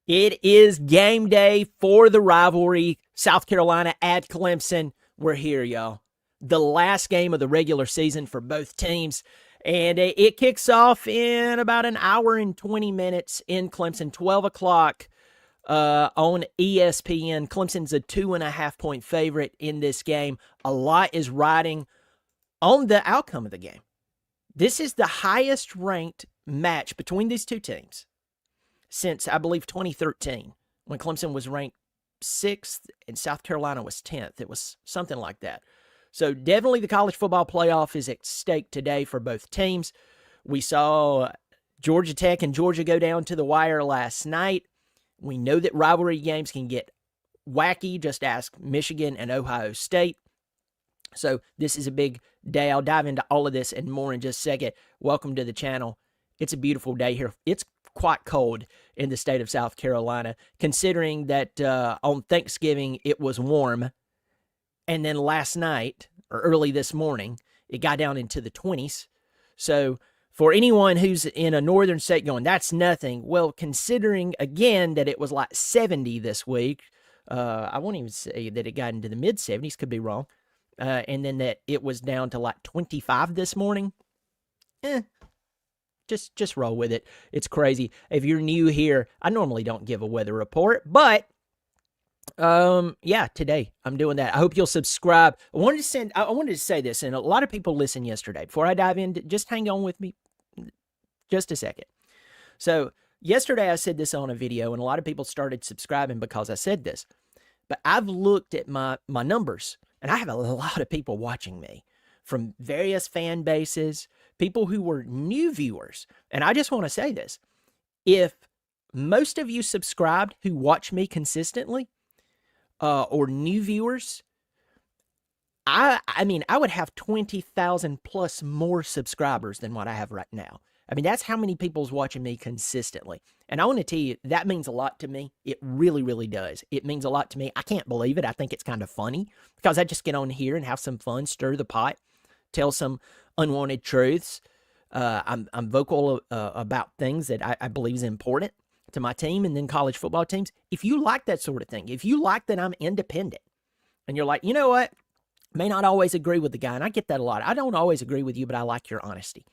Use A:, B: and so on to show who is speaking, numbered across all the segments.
A: It is game day for the rivalry. South Carolina at Clemson. We're here, y'all. The last game of the regular season for both teams. And it kicks off in about an hour and 20 minutes in Clemson, 12 o'clock on ESPN. Clemson's a 2.5-point favorite in this game. A lot is riding on the outcome of the game. This is the highest ranked match between these two teams since, I believe, 2013, when Clemson was ranked 6th and South Carolina was 10th. It was something like that. So definitely the college football playoff is at stake today for both teams. We saw Georgia Tech and Georgia go down to the wire last night. We know that rivalry games can get wacky. Just ask Michigan and Ohio State. So this is a big day. I'll dive into all of this and more in just a second. Welcome to the channel. It's a beautiful day here. It's quite cold in the state of South Carolina, considering that on Thanksgiving it was warm, and then last night or early this morning it got down into the 20s. So for anyone who's in a northern state going, that's nothing, well, considering again that it was like 70 this week, I won't even say that it got into the mid 70s, could be wrong, and then that it was down to like 25 this morning. Just roll with it. It's crazy. If you're new here, I normally don't give a weather report, but yeah, today I'm doing that. I hope you'll subscribe. I wanted to say this, and a lot of people listened yesterday. Before I dive in, just hang on with me just a second. So yesterday I said this on a video, and a lot of people started subscribing because I said this. But I've looked at my numbers, and I have a lot of people watching me from various fan bases, people who were new viewers. And I just want to say this. If most of you subscribed who watch me consistently, or new viewers, I mean, I would have 20,000 plus more subscribers than what I have right now. I mean, that's how many people's watching me consistently. And I want to tell you, that means a lot to me. It really, really does. It means a lot to me. I can't believe it. I think it's kind of funny because I just get on here and have some fun, stir the pot, tell some unwanted truths. I'm vocal about things that I believe is important to my team and then college football teams. If you like that sort of thing, if you like that I'm independent, and you're like, you know what, may not always agree with the guy, and I get that a lot. I don't always agree with you, but I like your honesty.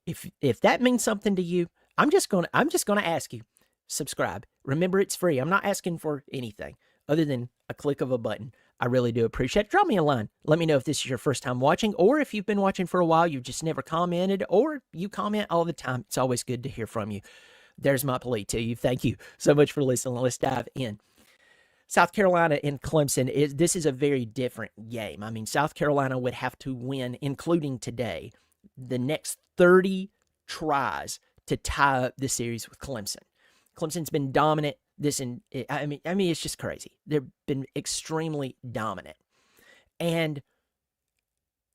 A: If that means something to you, I'm just gonna ask you, subscribe. Remember, it's free. I'm not asking for anything other than a click of a button. I really do appreciate it. Drop me a line. Let me know if this is your first time watching, or if you've been watching for a while, you've just never commented, or you comment all the time. It's always good to hear from you. There's my plea to you. Thank you so much for listening. Let's dive in. South Carolina and Clemson, this is a very different game. I mean, South Carolina would have to win, including today, the next 30 tries to tie up the series with Clemson. Clemson's been dominant. I mean, it's just crazy. They've been extremely dominant. And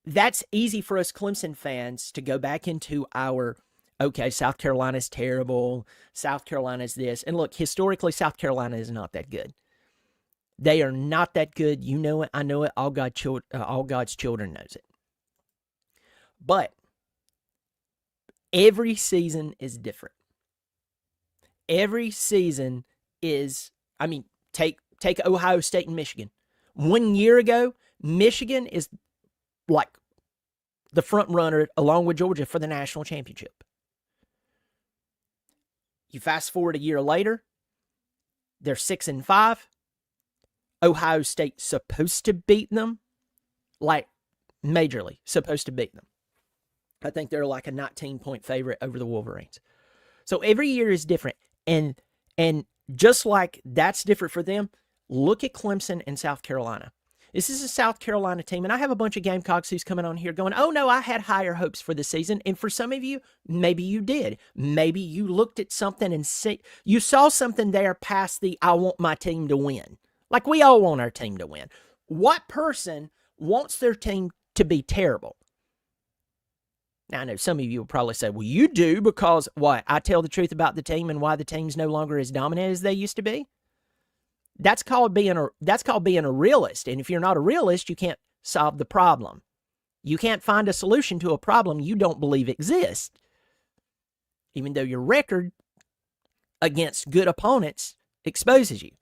A: that's easy for us Clemson fans to go back into our, okay, South Carolina's terrible, South Carolina's this. And look, historically, South Carolina is not that good. They are not that good. You know it. I know it. All God's children knows it. But every season is different. Every season is, I mean, take Ohio State and Michigan. 1 year ago, Michigan is like the front runner along with Georgia for the national championship. You fast forward a year later, they're 6-5. Ohio State's supposed to beat them, like majorly supposed to beat them. I think they're like a 19-point favorite over the Wolverines. So every year is different. And just like that's different for them, look at Clemson and South Carolina. This is a South Carolina team, and I have a bunch of Gamecocks who's coming on here going, oh, no, I had higher hopes for the season. And for some of you, maybe you did. Maybe you looked at something and you saw something there past the I want my team to win. Like we all want our team to win. What person wants their team to be terrible? Now, I know some of you will probably say, well, you do because what? I tell the truth about the team and why the team's no longer as dominant as they used to be? That's called being a realist. And if you're not a realist, you can't solve the problem. You can't find a solution to a problem you don't believe exists. Even though your record against good opponents exposes you.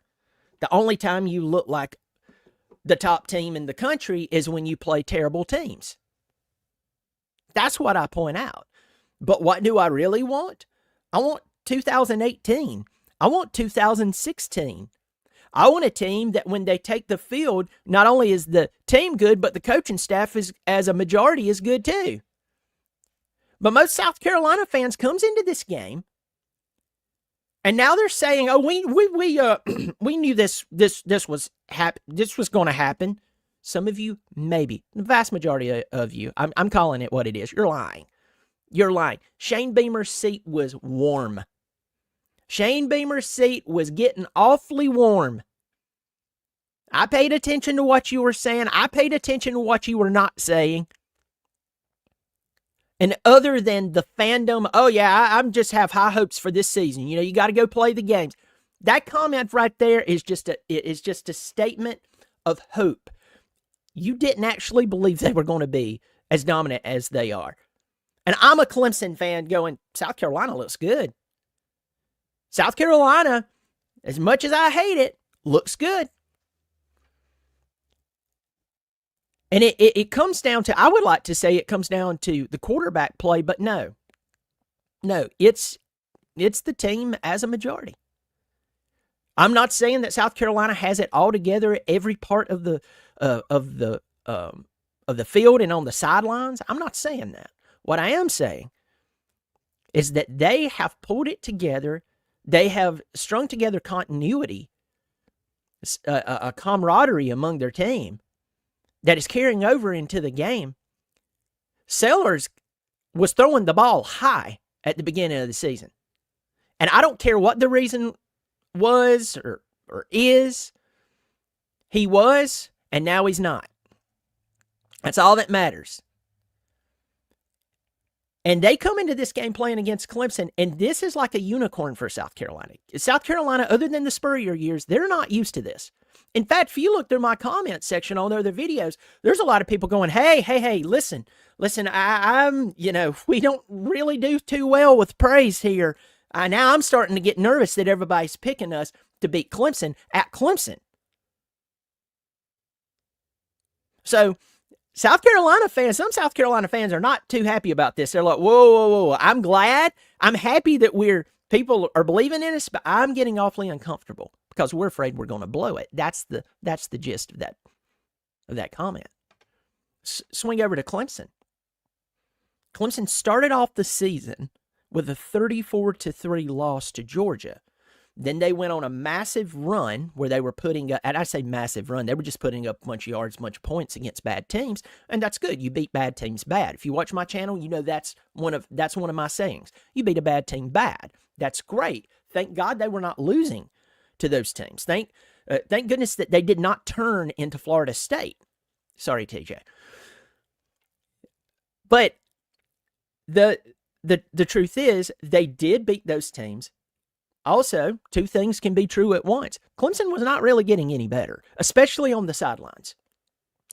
A: The only time you look like the top team in the country is when you play terrible teams. That's what I point out. But what do I really want? I want 2018. I want 2016. I want a team that when they take the field, not only is the team good, but the coaching staff is, as a majority, is good too. But most South Carolina fans comes into this game, and now they're saying, "Oh, we knew this was going to happen." Some of you, maybe the vast majority of you, I'm calling it what it is. You're lying. You're lying. Shane Beamer's seat was warm. Shane Beamer's seat was getting awfully warm. I paid attention to what you were saying. I paid attention to what you were not saying. And other than the fandom, oh yeah, I'm just have high hopes for this season. You know, you got to go play the games. That comment right there is just a statement of hope. You didn't actually believe they were going to be as dominant as they are. And I'm a Clemson fan going, South Carolina looks good. South Carolina, as much as I hate it, looks good. And it comes down to, I would like to say it comes down to the quarterback play, but no. No, it's the team as a majority. I'm not saying that South Carolina has it all together, every part of the field and on the sidelines. I'm not saying that. What I am saying is that they have pulled it together. They have strung together continuity, a camaraderie among their team that is carrying over into the game. Sellers was throwing the ball high at the beginning of the season. And I don't care what the reason was or is. He was, and now he's not. That's all that matters. And they come into this game playing against Clemson, and this is like a unicorn for South Carolina. South Carolina, other than the Spurrier years, they're not used to this. In fact, if you look through my comment section on other videos, there's a lot of people going, hey, listen, I'm, we don't really do too well with praise here. Now I'm starting to get nervous that everybody's picking us to beat Clemson at Clemson. So, some South Carolina fans are not too happy about this. They're like, whoa. I'm glad. I'm happy that people are believing in us, but I'm getting awfully uncomfortable because we're afraid we're going to blow it. That's the gist of that comment. Swing over to Clemson. Clemson started off the season with a 34-3 loss to Georgia. Then they went on a massive run where they were putting up, and I say massive run, they were just putting up a bunch of yards, a bunch of points against bad teams, and that's good. You beat bad teams bad. If you watch my channel, you know that's one of my sayings. You beat a bad team bad. That's great. Thank God they were not losing to those teams. Thank goodness that they did not turn into Florida State. Sorry, TJ. But the truth is, they did beat those teams. Also, two things can be true at once. Clemson was not really getting any better, especially on the sidelines.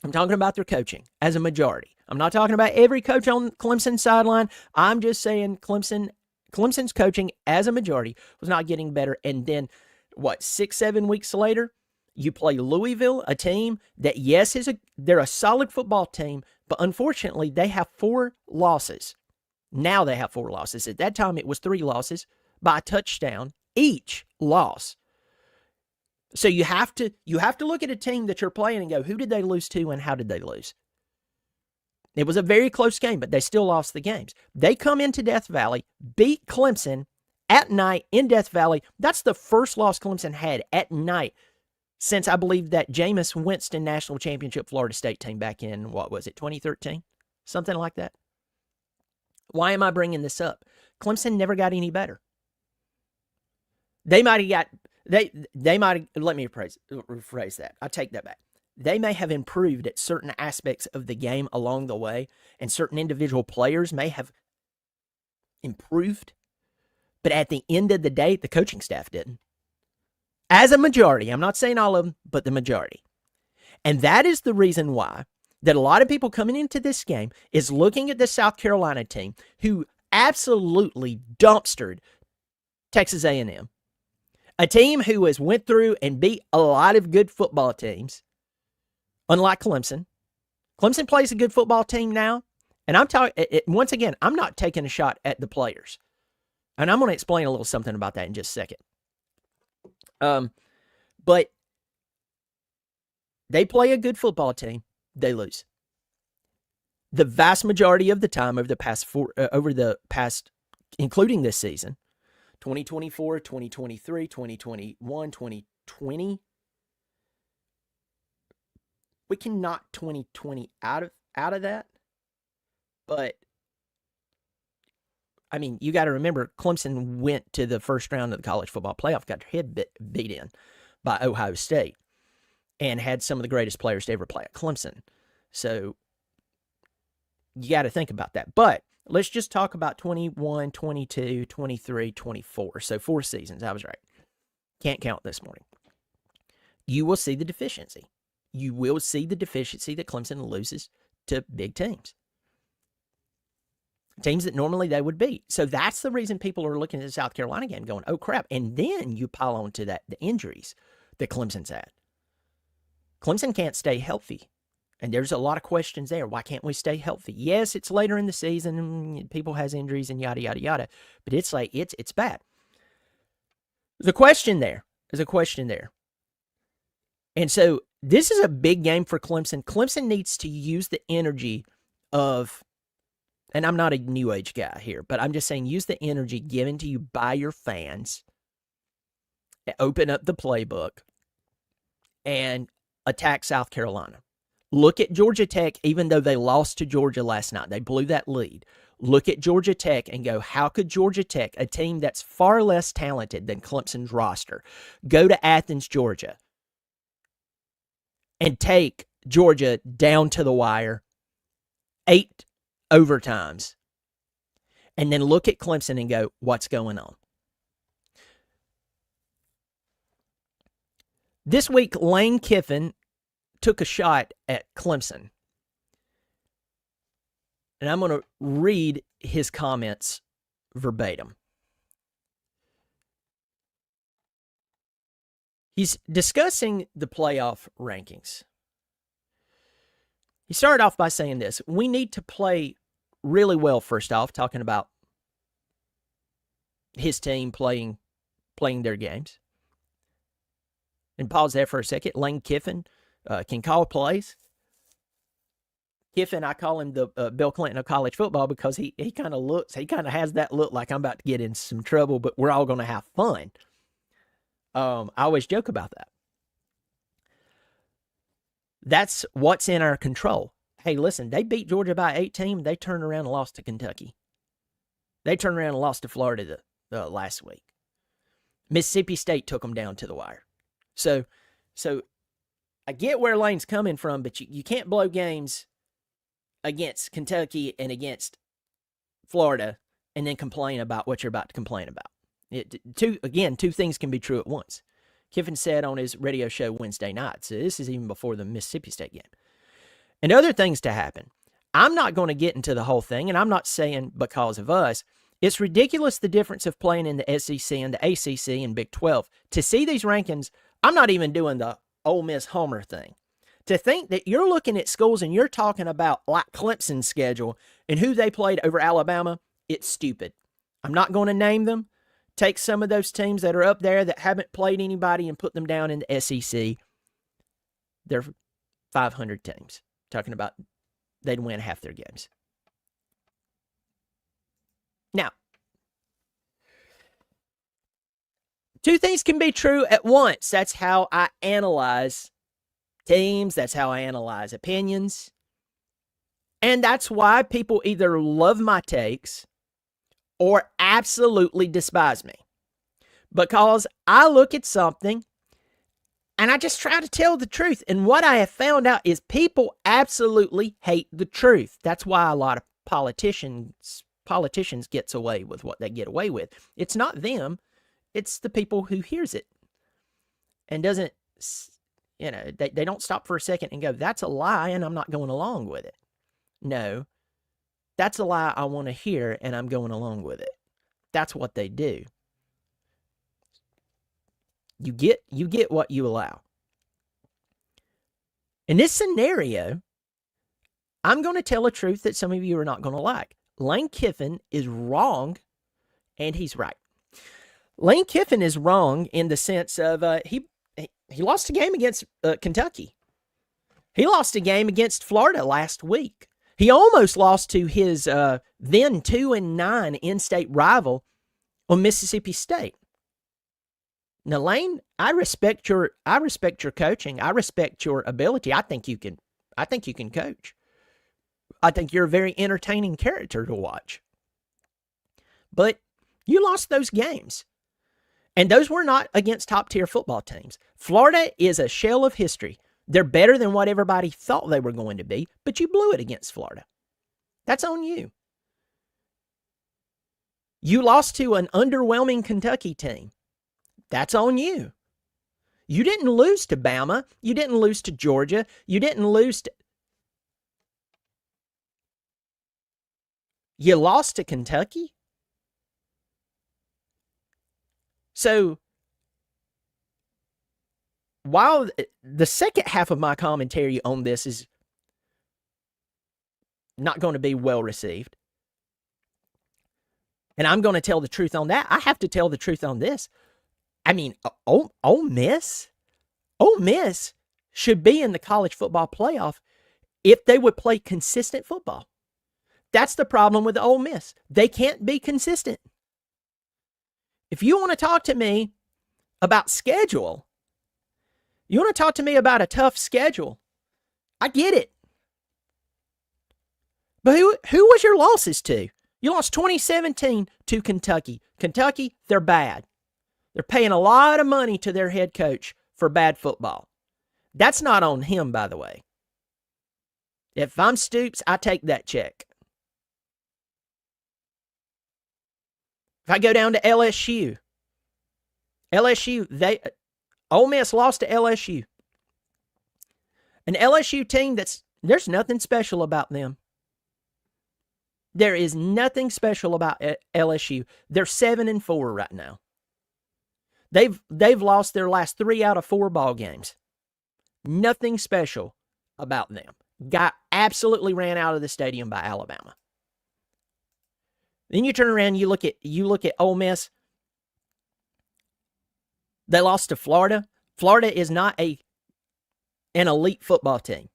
A: I'm talking about their coaching as a majority. I'm not talking about every coach on Clemson's sideline. I'm just saying Clemson's coaching as a majority was not getting better. And then, 6-7 weeks later, you play Louisville, a team that, yes, they're a solid football team, but unfortunately, they have 4 losses. Now they have 4 losses. At that time, it was 3 losses by a touchdown each loss. So you have to look at a team that you're playing and go, who did they lose to and how did they lose? It was a very close game, but they still lost the games. They come into Death Valley, beat Clemson at night in Death Valley. That's the first loss Clemson had at night since I believe that Jameis Winston National Championship Florida State team back in, 2013? Something like that. Why am I bringing this up? Clemson never got any better. They might have, let me rephrase that. I take that back. They may have improved at certain aspects of the game along the way, and certain individual players may have improved, but at the end of the day, the coaching staff didn't. As a majority, I'm not saying all of them, but the majority. And that is the reason why that a lot of people coming into this game is looking at the South Carolina team who absolutely dumpstered Texas A&M. A team who has went through and beat a lot of good football teams, unlike Clemson. Clemson plays a good football team now. And I'm talking, once again, I'm not taking a shot at the players. And I'm going to explain a little something about that in just a second. But they play a good football team, they lose. The vast majority of the time over the past, including this season, 2024, 2023, 2021, 2020, we can knock 2020 out of that. But I mean, you got to remember, Clemson went to the first round of the college football playoff, got their head beat in by Ohio State, and had some of the greatest players to ever play at Clemson. So you got to think about that. But let's just talk about 21, 22, 23, 24. So 4 seasons. I was right. Can't count this morning. You will see the deficiency. You will see the deficiency that Clemson loses to big teams. Teams that normally they would beat. So that's the reason people are looking at the South Carolina game going, oh, crap. And then you pile on to that the injuries that Clemson's had. Clemson can't stay healthy. And there's a lot of questions there. Why can't we stay healthy? Yes, it's later in the season and people has injuries and yada, yada, yada. But it's like, it's bad. There's a question there. And so this is a big game for Clemson. Clemson needs to use the energy of, and I'm not a new age guy here, but I'm just saying use the energy given to you by your fans, open up the playbook, and attack South Carolina. Look at Georgia Tech, even though they lost to Georgia last night. They blew that lead. Look at Georgia Tech and go, how could Georgia Tech, a team that's far less talented than Clemson's roster, go to Athens, Georgia, and take Georgia down to the wire, 8 overtimes, and then look at Clemson and go, what's going on? This week, Lane Kiffin took a shot at Clemson. And I'm going to read his comments verbatim. He's discussing the playoff rankings. He started off by saying this: we need to play really well, first off, talking about his team playing their games. And pause there for a second. Lane Kiffin can call plays. Kiffin, I call him the Bill Clinton of college football because he kind of has that look like I'm about to get in some trouble, but we're all going to have fun. I always joke about that. That's what's in our control. Hey, listen, they beat Georgia by 18. They turned around and lost to Kentucky. They turned around and lost to Florida last week. Mississippi State took them down to the wire. So I get where Lane's coming from, but you can't blow games against Kentucky and against Florida and then complain about what you're about to complain about. Two things can be true at once. Kiffin said on his radio show Wednesday night, so this is even before the Mississippi State game. And other things to happen. I'm not going to get into the whole thing, and I'm not saying because of us. It's ridiculous the difference of playing in the SEC and the ACC and Big 12. To see these rankings, I'm not even doing the Ole Miss Homer thing. To think that you're looking at schools and you're talking about like Clemson's schedule and who they played over Alabama, it's stupid. I'm not going to name them. Take some of those teams that are up there that haven't played anybody and put them down in the SEC. They're 500 teams. Talking about they'd win half their games. Now, two things can be true at once. That's how I analyze teams. That's how I analyze opinions. And that's why people either love my takes or absolutely despise me. Because I look at something and I just try to tell the truth. And what I have found out is people absolutely hate the truth. That's why a lot of politicians gets away with what they get away with. It's not them. It's the people who hears it and doesn't, they don't stop for a second and go, that's a lie and I'm not going along with it. No, that's a lie I want to hear and I'm going along with it. That's what they do. You get what you allow. In this scenario, I'm going to tell a truth that some of you are not going to like. Lane Kiffin is wrong, and he's right. Lane Kiffin is wrong in the sense of he lost a game against Kentucky. He lost a game against Florida last week. He almost lost to his then 2-9 in-state rival on Mississippi State. Now, Lane, I respect your coaching. I respect your ability. I think you can coach. I think you're a very entertaining character to watch. But you lost those games. And those were not against top-tier football teams. Florida is a shell of history. They're better than what everybody thought they were going to be, but you blew it against Florida. That's on you. You lost to an underwhelming Kentucky team. That's on you. You didn't lose to Bama. You didn't lose to Georgia. You didn't lose to... You lost to Kentucky? So, while the second half of my commentary on this is not going to be well received, and I'm going to tell the truth on that, I have to tell the truth on this. I mean, Ole Miss should be in the college football playoff if they would play consistent football. That's the problem with Ole Miss. They can't be consistent. If you want to talk to me about schedule, you want to talk to me about a tough schedule, I get it. But who was your losses to? You lost 2017 to Kentucky. Kentucky, they're bad. They're paying a lot of money to their head coach for bad football. That's not on him, by the way. If I'm Stoops, I take that check. If I go down to LSU, Ole Miss lost to LSU. An LSU team there's nothing special about them. There is nothing special about LSU. They're 7-4 right now. They've lost their last 3 out of 4 ball games. Nothing special about them. Got absolutely ran out of the stadium by Alabama. Then you turn around, you look at Ole Miss. They lost to Florida. Florida is not an elite football team.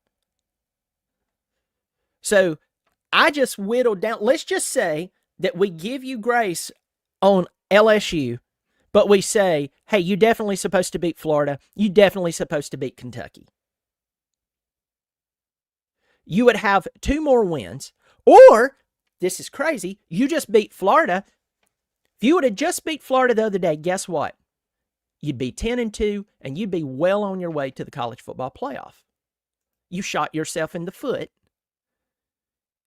A: So I just whittled down. Let's just say that we give you grace on LSU, but we say, hey, you definitely supposed to beat Florida. You definitely supposed to beat Kentucky. You would have 2 more wins, or, this is crazy, you just beat Florida. If you would have just beat Florida the other day, guess what? You'd be 10-2, and you'd be well on your way to the college football playoff. You shot yourself in the foot.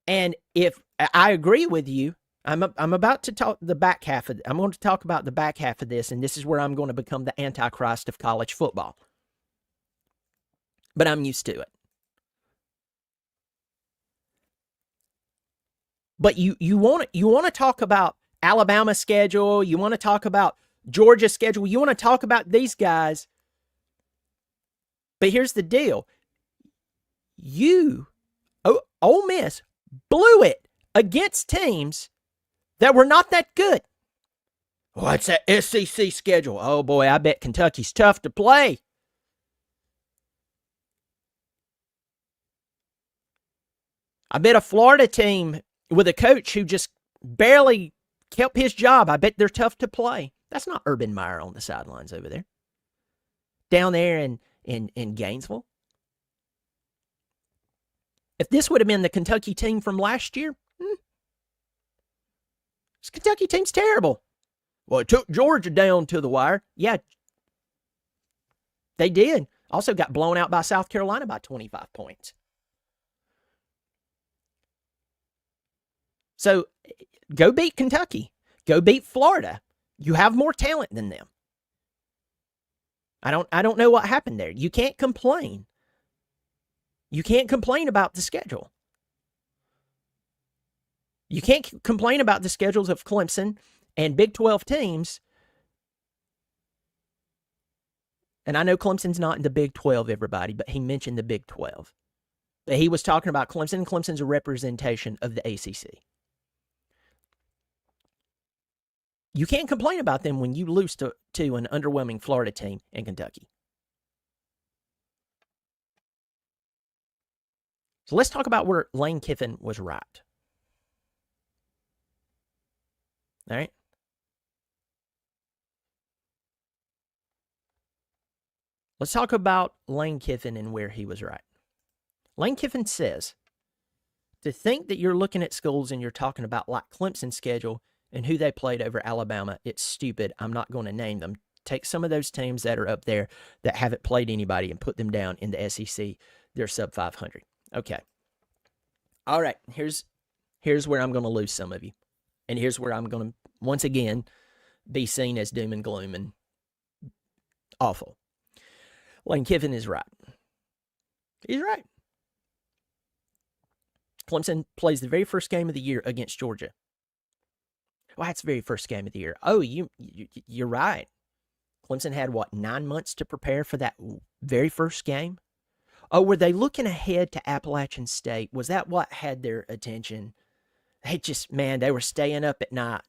A: And if I agree with you, I'm about to talk the back half of. I'm going to talk about the back half of this, and this is where I'm going to become the Antichrist of college football. But I'm used to it. But you want to talk about Alabama schedule. You want to talk about Georgia schedule. You want to talk about these guys. But here's the deal. Ole Miss blew it against teams that were not that good. What's that SEC schedule? Oh boy, I bet Kentucky's tough to play. I bet a Florida team with a coach who just barely kept his job, I bet they're tough to play. That's not Urban Meyer on the sidelines over there. Down there in Gainesville. If this would have been the Kentucky team from last year, this Kentucky team's terrible. Well, it took Georgia down to the wire. Yeah, they did. Also got blown out by South Carolina by 25 points. So go beat Kentucky. Go beat Florida. You have more talent than them. I don't know what happened there. You can't complain. You can't complain about the schedule. You can't complain about the schedules of Clemson and Big 12 teams And I know Clemson's not in the Big 12, everybody, but he mentioned the Big 12. But he was talking about Clemson, and Clemson's a representation of the ACC. You can't complain about them when you lose to an underwhelming Florida team in Kentucky. So let's talk about where Lane Kiffin was right. All right. Let's talk about Lane Kiffin and where he was right. Lane Kiffin says, to think that you're looking at schools and you're talking about like Clemson's schedule and who they played over Alabama, it's stupid. I'm not going to name them. Take some of those teams that are up there that haven't played anybody and put them down in the SEC. They're sub 500. Okay. All right. Here's where I'm going to lose some of you. And here's where I'm going to, once again, be seen as doom and gloom and awful. Lane Kiffin is right. He's right. Clemson plays the very first game of the year against Georgia. Well, that's the very first game of the year. Oh, you're right. Clemson had, 9 months to prepare for that very first game? Oh, were they looking ahead to Appalachian State? Was that what had their attention? They were staying up at night,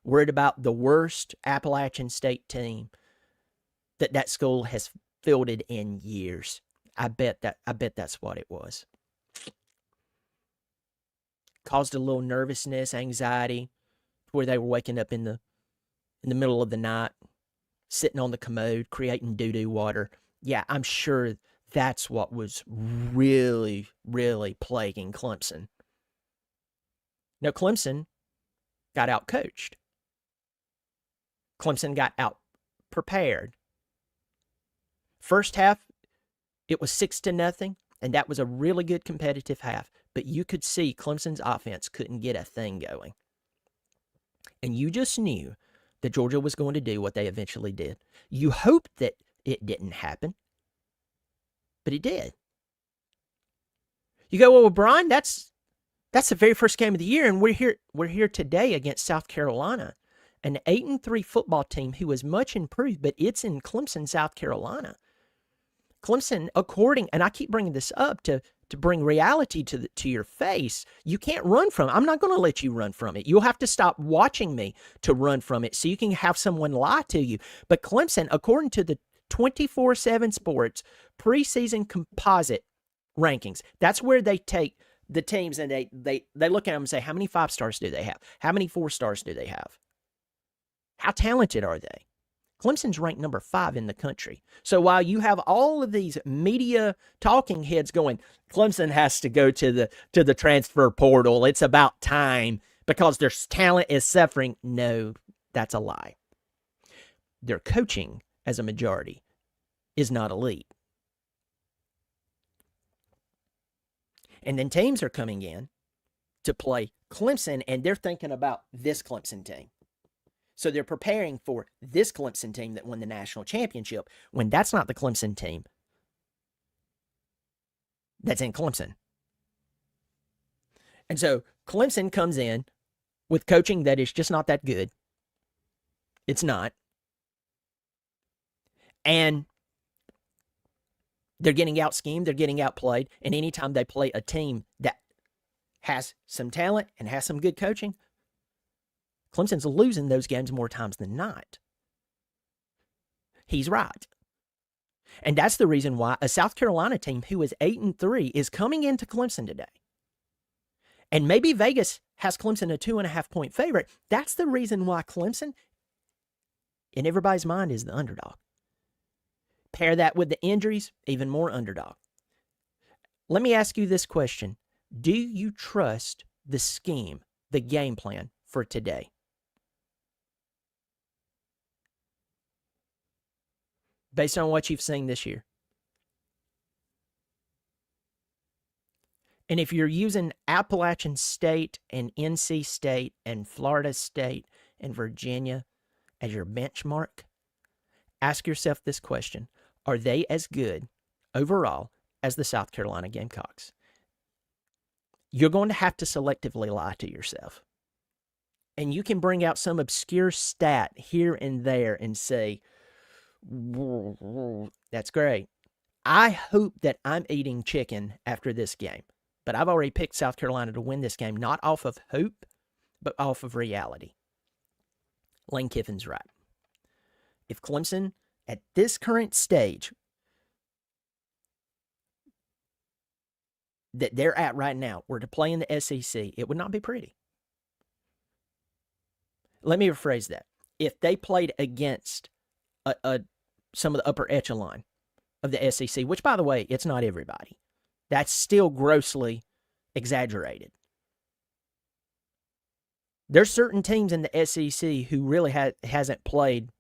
A: worried about the worst Appalachian State team that school has fielded in years. I bet that's what it was. Caused a little nervousness, anxiety, where they were waking up in the middle of the night, sitting on the commode, creating doo-doo water. Yeah, I'm sure that's what was really, really plaguing Clemson. Now, Clemson got out-coached. Clemson got out-prepared. First half, it was 6-0, and that was a really good competitive half. But you could see Clemson's offense couldn't get a thing going. And you just knew that Georgia was going to do what they eventually did. You hoped that it didn't happen, but it did. You go, well, Brian, that's the very first game of the year, and we're here today against South Carolina, an 8-3 football team who is much improved, but it's in Clemson, South Carolina. Clemson, and I keep bringing this up to bring reality to your face, you can't run from it. I'm not going to let you run from it. You'll have to stop watching me to run from it so you can have someone lie to you. But Clemson, according to the 24/7 Sports preseason composite rankings, that's where they take the teams and they look at them and say, how many 5 stars do they have? How many 4 stars do they have? How talented are they? Clemson's ranked number 5 in the country. So while you have all of these media talking heads going, Clemson has to go to the transfer portal, it's about time because their talent is suffering. No, that's a lie. Their coaching, as a majority, is not elite. And then teams are coming in to play Clemson, and they're thinking about this Clemson team. So they're preparing for this Clemson team that won the national championship when that's not the Clemson team that's in Clemson. And so Clemson comes in with coaching that is just not that good. It's not. And they're getting out-schemed, they're getting outplayed, and anytime they play a team that has some talent and has some good coaching, Clemson's losing those games more times than not. He's right. And that's the reason why a South Carolina team who is 8-3 is coming into Clemson today. And maybe Vegas has Clemson a 2.5-point favorite. That's the reason why Clemson, in everybody's mind, is the underdog. Pair that with the injuries, even more underdog. Let me ask you this question. Do you trust the scheme, the game plan for today? Based on what you've seen this year. And if you're using Appalachian State and NC State and Florida State and Virginia as your benchmark, ask yourself this question. Are they as good overall as the South Carolina Gamecocks? You're going to have to selectively lie to yourself. And you can bring out some obscure stat here and there and say, That's great. I hope that I'm eating chicken after this game, but I've already picked South Carolina to win this game, not off of hope, but off of reality. Lane Kiffin's right. If Clemson, at this current stage that they're at right now, were to play in the SEC, it would not be pretty. Let me rephrase that. If they played against some of the upper echelon of the SEC, which, by the way, it's not everybody, that's still grossly exaggerated. There's certain teams in the SEC who really hasn't played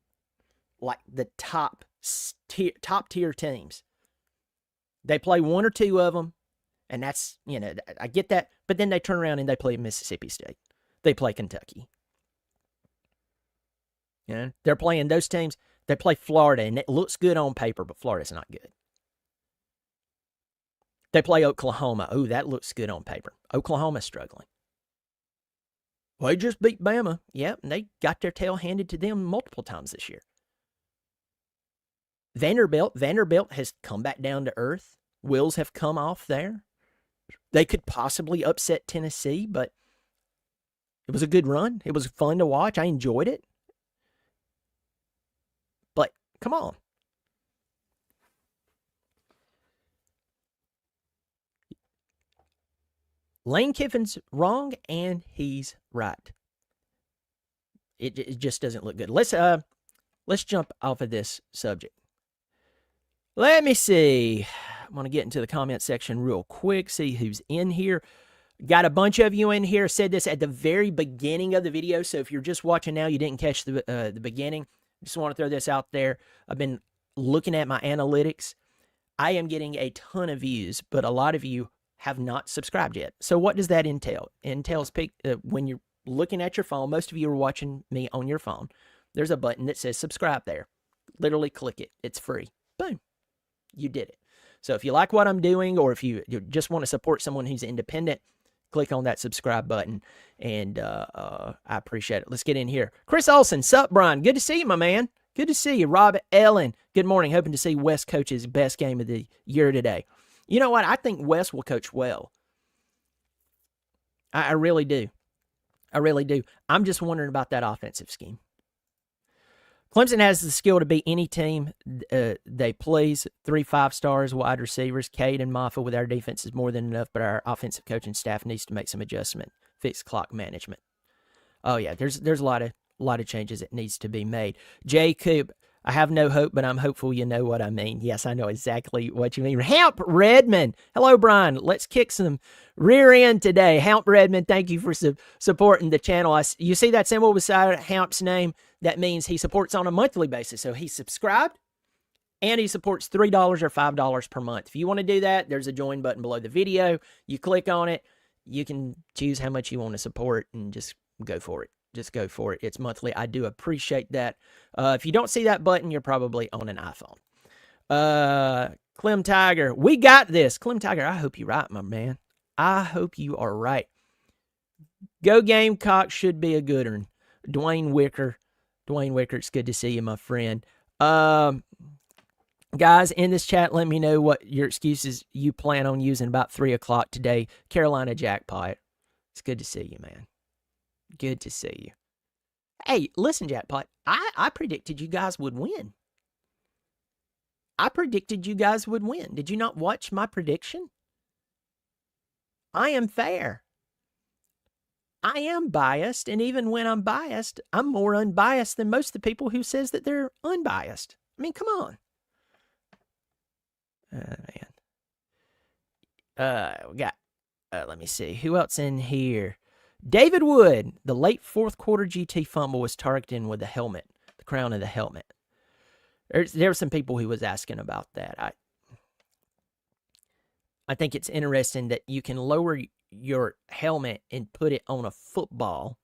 A: like the top tier teams. They play one or two of them, and that's, I get that. But then they turn around and they play Mississippi State. They play Kentucky. They're playing those teams. They play Florida, and it looks good on paper, but Florida's not good. They play Oklahoma. Oh, that looks good on paper. Oklahoma's struggling. Well, they just beat Bama. Yep, and they got their tail handed to them multiple times this year. Vanderbilt has come back down to earth. Wheels have come off there. They could possibly upset Tennessee, but it was a good run. It was fun to watch. I enjoyed it. But come on. Lane Kiffin's wrong, and he's right. It just doesn't look good. Let's jump off of this subject. Let me see. I'm going to get into the comment section real quick, see who's in here. Got a bunch of you in here. Said this at the very beginning of the video, so if you're just watching now, you didn't catch the beginning. Just want to throw this out there. I've been looking at my analytics. I am getting a ton of views, but a lot of you have not subscribed yet. So what does that entail? It entails when you're looking at your phone, most of you are watching me on your phone, there's a button that says subscribe there. Literally click it. It's free. Boom. You did it. So if you like what I'm doing, or if you just want to support someone who's independent, click on that subscribe button, and I appreciate it. Let's get in here. Chris Olson, sup, Brian? Good to see you, my man. Good to see you. Rob Ellen, good morning. Hoping to see Wes coach's best game of the year today. You know what? I think Wes will coach well. I really do. I really do. I'm just wondering about that offensive scheme. Clemson has the skill to beat any team they please. 3 5-stars, wide receivers. Cade and Moffa with our defense is more than enough, but our offensive coaching staff needs to make some adjustment. Fix clock management. Oh, yeah, there's a lot of changes that needs to be made. Jacob, I have no hope, but I'm hopeful you know what I mean. Yes, I know exactly what you mean. Hamp Redmond. Hello, Brian. Let's kick some rear end today. Hamp Redmond, thank you for supporting the channel. You see that symbol beside Hamp's name? That means he supports on a monthly basis. So he's subscribed, and he supports $3 or $5 per month. If you want to do that, there's a join button below the video. You click on it. You can choose how much you want to support and just go for it. Just go for it. It's monthly. I do appreciate that. If you don't see that button, you're probably on an iPhone. Clem Tiger, we got this. Clem Tiger, I hope you're right, my man. I hope you are right. Go Gamecocks should be a good one. Dwayne Wicker, it's good to see you, my friend. Guys, in this chat, let me know what your excuses you plan on using about 3 o'clock today. Carolina Jackpot. It's good to see you, man. Good to see you. Hey, listen, Jackpot, I predicted you guys would win. Did you not watch my prediction? I am fair. I am biased, and even when I'm biased, I'm more unbiased than most of the people who says that they're unbiased. I mean, come on. Man. We got, let me see, who else in here? David Wood, the late fourth quarter GT fumble was targeted with the helmet, the crown of the helmet. There were some people who was asking about that. I think it's interesting that you can lower your helmet and put it on a football,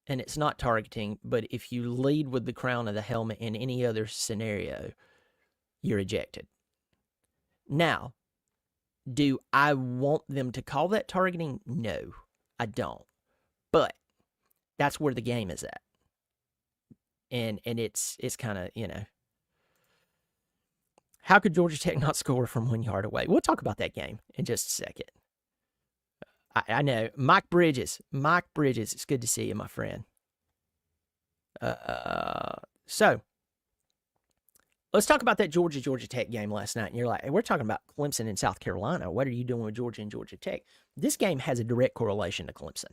A: and it's not targeting, but if you lead with the crown of the helmet in any other scenario, you're ejected. Now, do I want them to call that targeting? No, I don't. But that's where the game is at. and it's kind of, how could Georgia Tech not score from 1 yard away? We'll talk about that game in just a second. I know. Mike Bridges, it's good to see you, my friend. So let's talk about that Georgia Tech game last night. And you're like, hey, we're talking about Clemson and South Carolina. What are you doing with Georgia and Georgia Tech? This game has a direct correlation to Clemson.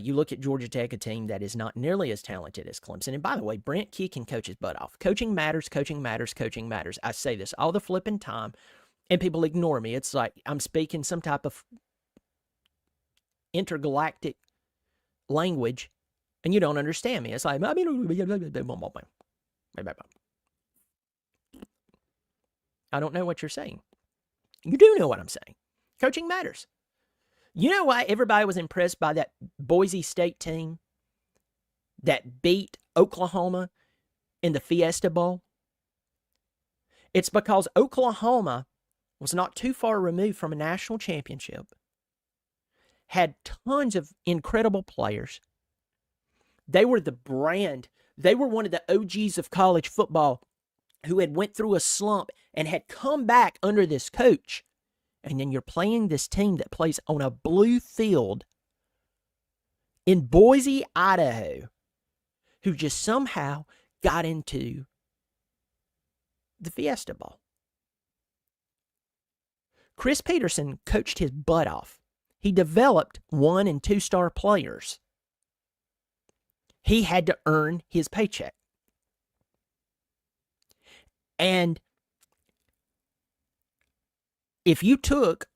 A: You look at Georgia Tech, a team that is not nearly as talented as Clemson. And by the way, Brent Key can coach his butt off. Coaching matters, coaching matters, coaching matters. I say this all the flipping time, and people ignore me. It's like I'm speaking some type of intergalactic language, and you don't understand me. It's like, I don't know what you're saying. You do know what I'm saying. Coaching matters. You know why everybody was impressed by that Boise State team that beat Oklahoma in the Fiesta Bowl? It's because Oklahoma was not too far removed from a national championship, had tons of incredible players. They were the brand. They were one of the OGs of college football who had went through a slump and had come back under this coach. And then you're playing this team that plays on a blue field in Boise, Idaho, who just somehow got into the Fiesta Bowl. Chris Peterson coached his butt off. He developed 1- and 2-star players. He had to earn his paycheck. And if you took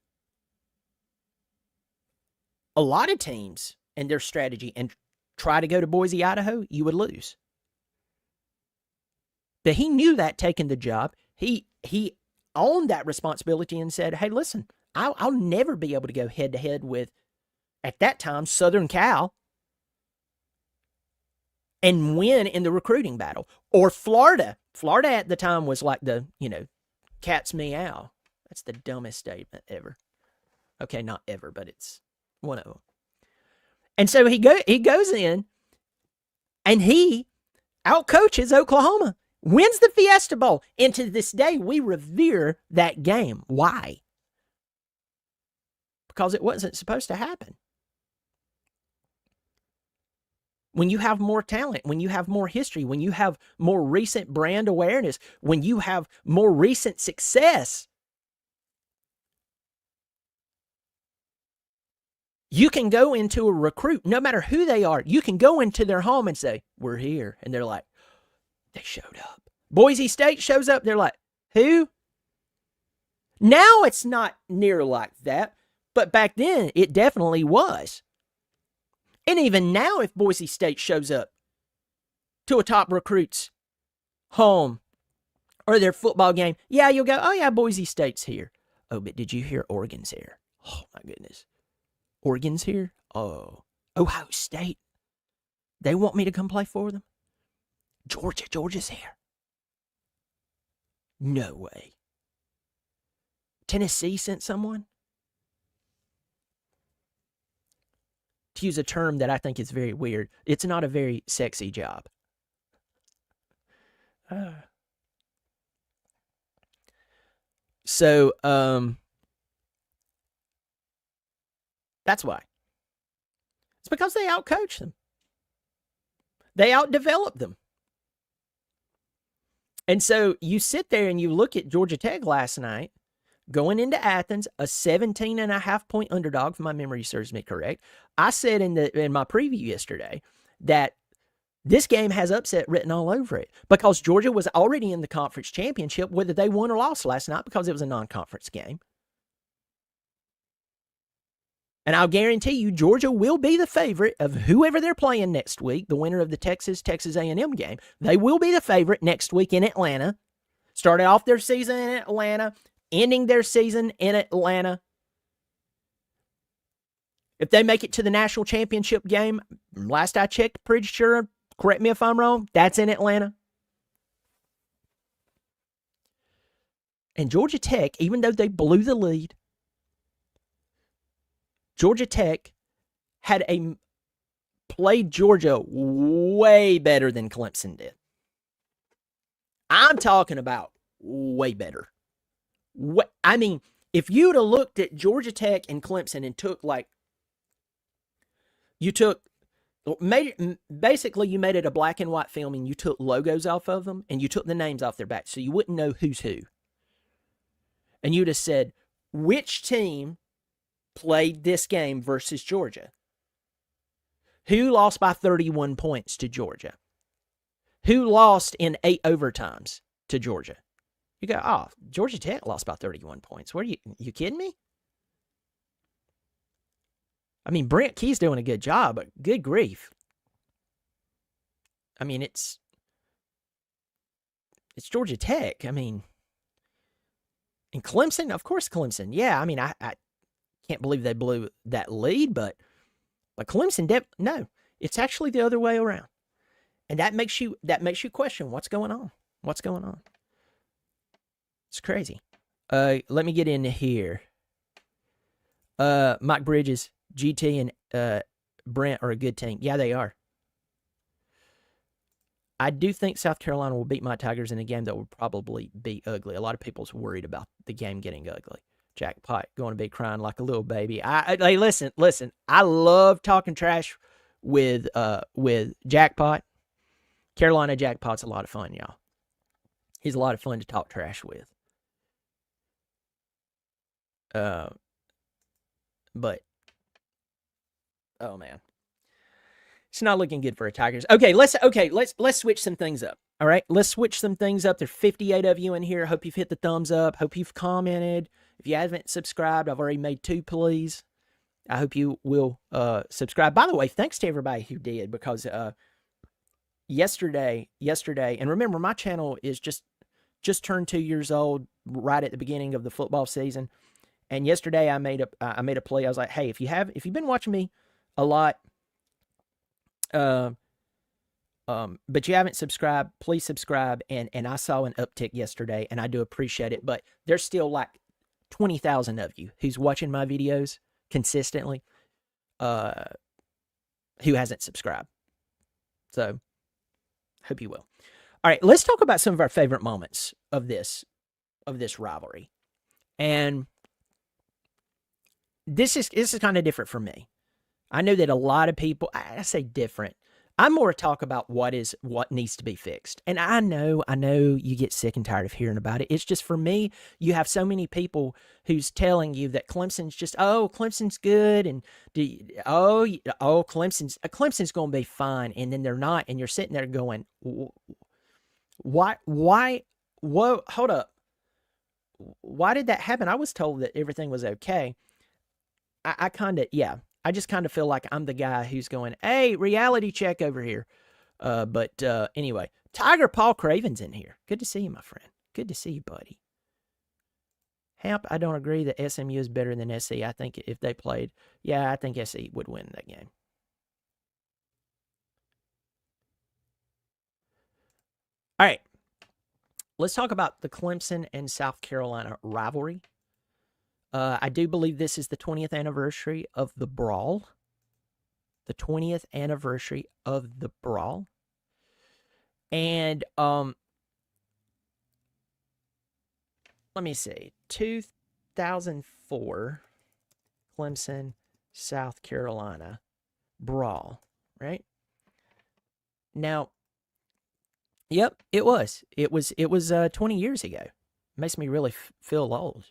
A: a lot of teams and their strategy and try to go to Boise, Idaho, you would lose. But he knew that taking the job, he owned that responsibility and said, hey, listen, I'll never be able to go head-to-head with, at that time, Southern Cal and win in the recruiting battle. Or Florida. Florida at the time was like the, cat's meow. That's the dumbest statement ever. Okay, not ever, but it's one of them. And so he goes in, and he outcoaches Oklahoma, wins the Fiesta Bowl. And to this day, we revere that game. Why? Because it wasn't supposed to happen. When you have more talent, when you have more history, when you have more recent brand awareness, when you have more recent success, you can go into a recruit, no matter who they are, you can go into their home and say, we're here. And they're like, they showed up. Boise State shows up. They're like, who? Now it's not near like that, but back then it definitely was. And even now, if Boise State shows up to a top recruit's home or their football game, yeah, you'll go, oh yeah, Boise State's here. Oh, but did you hear Oregon's here? Oh my goodness. Oregon's here? Oh. Ohio State. They want me to come play for them? Georgia's here. No way. Tennessee sent someone? To use a term that I think is very weird, it's not a very sexy job. So, that's why. It's because they outcoach them. They outdevelop them. And so you sit there and you look at Georgia Tech last night, going into Athens, a 17.5-point underdog, if my memory serves me correct. I said in my preview yesterday that this game has upset written all over it because Georgia was already in the conference championship, whether they won or lost last night, because it was a non-conference game. And I'll guarantee you Georgia will be the favorite of whoever they're playing next week, the winner of the Texas A&M game. They will be the favorite next week in Atlanta. Started off their season in Atlanta, ending their season in Atlanta. If they make it to the national championship game, last I checked, pretty sure, correct me if I'm wrong, that's in Atlanta. And Georgia Tech, even though they blew the lead, Georgia Tech had a played Georgia way better than Clemson did. I'm talking about way better. I mean, if you'd have looked at Georgia Tech and Clemson and basically you made it a black and white film and you took logos off of them and you took the names off their back so you wouldn't know who's who. And you'd have said, which team played this game versus Georgia? Who lost by 31 points to Georgia? Who lost in 8 overtimes to Georgia? You go, oh, Georgia Tech lost by 31 points. What are you kidding me? I mean, Brent Key's doing a good job, but good grief. I mean, it's Georgia Tech. I mean, and Clemson, of course, Clemson. Yeah, I mean, I can't believe they blew that lead, but Clemson, no, it's actually the other way around. And that makes you question what's going on. What's going on? It's crazy. Let me get into here. Mike Bridges, GT, and Brent are a good team. Yeah, they are. I do think South Carolina will beat my Tigers in a game that will probably be ugly. A lot of people's worried about the game getting ugly. Jackpot going to be crying like a little baby. Hey, listen. I love talking trash with Jackpot. Carolina Jackpot's a lot of fun, y'all. He's a lot of fun to talk trash with. But oh man, it's not looking good for the Tigers. Okay, let's switch some things up. All right, let's switch some things up. There's 58 of you in here. Hope you've hit the thumbs up. Hope you've commented. If you haven't subscribed, I've already made 2 pleas. I hope you will subscribe. By the way, thanks to everybody who did, because yesterday, and remember, my channel is just turned 2 years old right at the beginning of the football season. And yesterday I made a play. I was like, hey, if you've been watching me a lot, but you haven't subscribed, please subscribe. And I saw an uptick yesterday, and I do appreciate it. But there's still like 20,000 of you who's watching my videos consistently, who hasn't subscribed. So hope you will. All right, let's talk about some of our favorite moments of this rivalry. And this is kind of different for me. I know that a lot of people, I say different. I'm more talk about what needs to be fixed. And I know you get sick and tired of hearing about it. It's just, for me, you have so many people who's telling you that Clemson's good, and Clemson's going to be fine, and then they're not, and you're sitting there going, why, whoa, hold up. Why did that happen? I was told that everything was okay. I just kind of feel like I'm the guy who's going, hey, reality check over here. But anyway, Tiger Paul Craven's in here. Good to see you, my friend. Good to see you, buddy. Hamp, I don't agree that SMU is better than SC. I think if they played, I think SC would win that game. All right. Let's talk about the Clemson and South Carolina rivalry. I do believe this is the 20th anniversary of the brawl. The 20th anniversary of the brawl. And let me see. 2004 Clemson, South Carolina brawl, right? Now, yep, it was. It was 20 years ago. Makes me really feel old.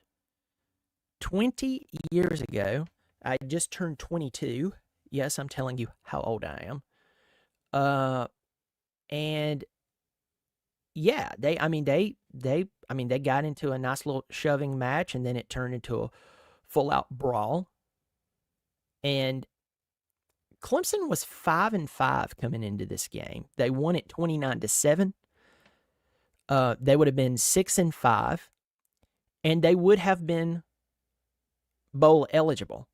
A: 20 years ago, I just turned 22. Yes, I'm telling you how old I am. And yeah, they got into a nice little shoving match, and then it turned into a full-out brawl. And Clemson was 5-5 coming into this game. They won it 29-7. They would have been 6-5, and they would have been bowl eligible.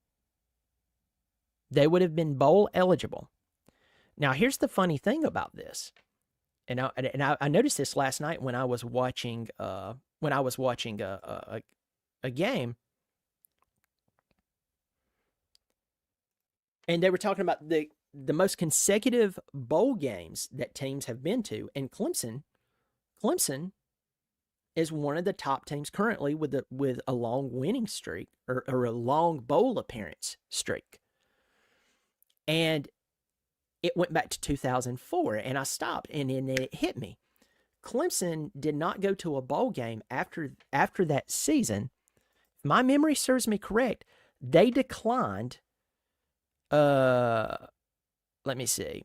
A: They would have been bowl eligible. Now, here's the funny thing about this, and I noticed this last night when I was watching a game, and they were talking about the the most consecutive bowl games that teams have been to, and Clemson is one of the top teams currently with a long winning streak or a long bowl appearance streak. And it went back to 2004, and I stopped, and then it hit me. Clemson did not go to a bowl game after that season. If my memory serves me correct, they declined. Let me see.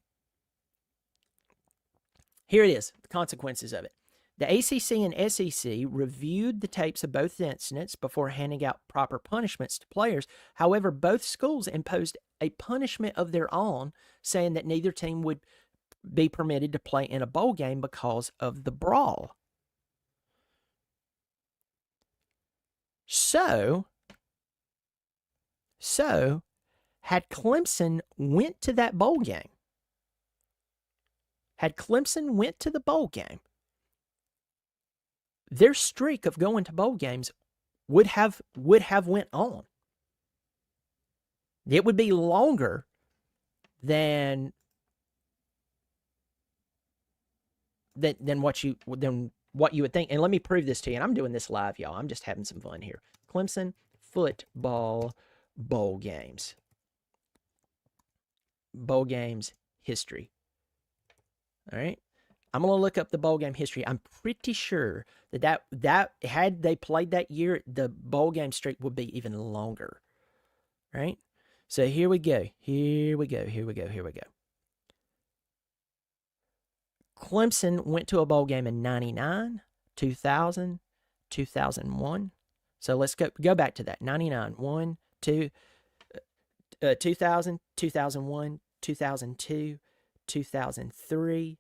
A: Here it is, the consequences of it. The ACC and SEC reviewed the tapes of both incidents before handing out proper punishments to players. However, both schools imposed a punishment of their own, saying that neither team would be permitted to play in a bowl game because of the brawl. So had Clemson went to that bowl game, their streak of going to bowl games would have went on. It would be longer than what you would think. And let me prove this to you. And I'm doing this live, y'all. I'm just having some fun here. Clemson football bowl games. Bowl games history. All right. I'm going to look up the bowl game history. I'm pretty sure that had they played that year, the bowl game streak would be even longer. Right? So here we go. Clemson went to a bowl game in 99, 2000, 2001. So let's go back to that. 99, 1, 2, 2000, 2001, 2002, 2003.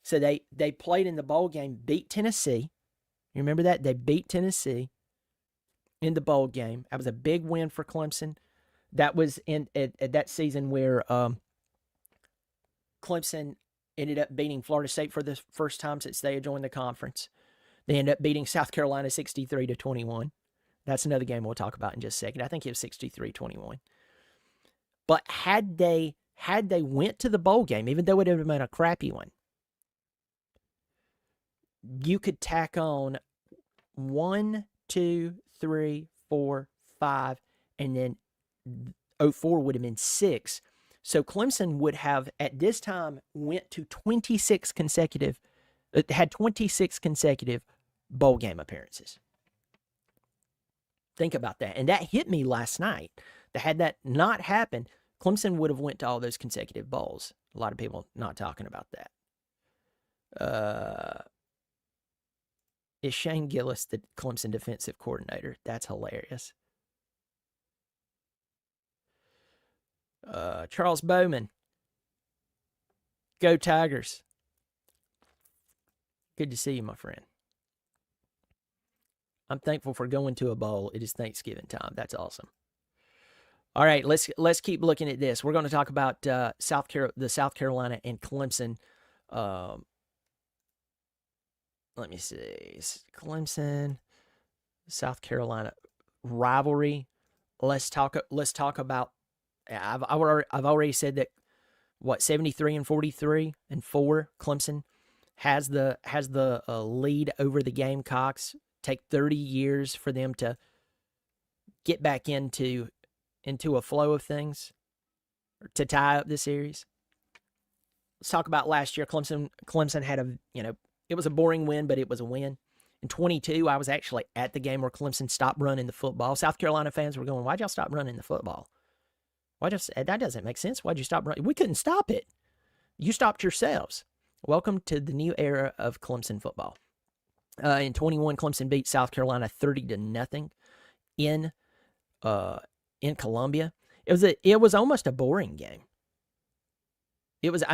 A: So they played in the bowl game, beat Tennessee. You remember that? They beat Tennessee in the bowl game. That was a big win for Clemson. That was at that season where Clemson ended up beating Florida State for the first time since they had joined the conference. They ended up beating South Carolina 63-21. That's another game we'll talk about in just a second. I think it was 63-21. But had they went to the bowl game, even though it would have been a crappy one, you could tack on 1, 2, 3, 4, 5, and then 04 would have been 6. So Clemson would have, at this time, had 26 consecutive bowl game appearances. Think about that. And that hit me last night. Had that not happened, Clemson would have went to all those consecutive bowls. A lot of people not talking about that. Is Shane Gillis the Clemson defensive coordinator? That's hilarious. Charles Bowman. Go Tigers. Good to see you, my friend. I'm thankful for going to a bowl. It is Thanksgiving time. That's awesome. All right, let's keep looking at this. We're going to talk about the South Carolina and Clemson. Let me see. Clemson, South Carolina rivalry. Let's talk about. I've already said that. 73-43 and 4. Clemson has the lead over the Gamecocks. Take 30 years for them to get back into a flow of things, or to tie up the series. Let's talk about last year. Clemson had it was a boring win, but it was a win. In 22, I was actually at the game where Clemson stopped running the football. South Carolina fans were going, "Why'd y'all stop running the football? That doesn't make sense. Why'd you stop running?" We couldn't stop it. You stopped yourselves. Welcome to the new era of Clemson football. In 21, Clemson beat South Carolina 30-0 in Columbia. It was almost a boring game. It was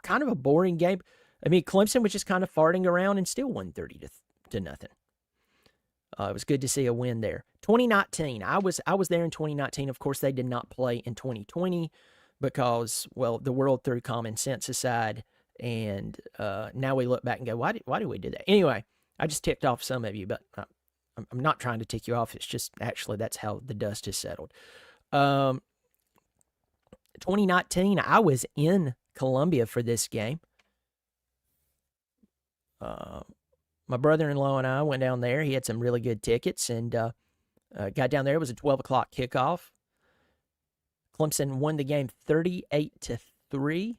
A: kind of a boring game. I mean, Clemson was just kind of farting around and still won 30-0. It was good to see a win there. 2019, I was there in 2019. Of course, they did not play in 2020 because, well, the world threw common sense aside, and now we look back and go, why did we do that? Anyway, I just ticked off some of you, but I'm not trying to tick you off. It's just actually that's how the dust has settled. Um, 2019, I was in Columbia for this game. My brother-in-law and I went down there. He had some really good tickets and got down there. It was a 12 o'clock kickoff. Clemson won the game 38-3.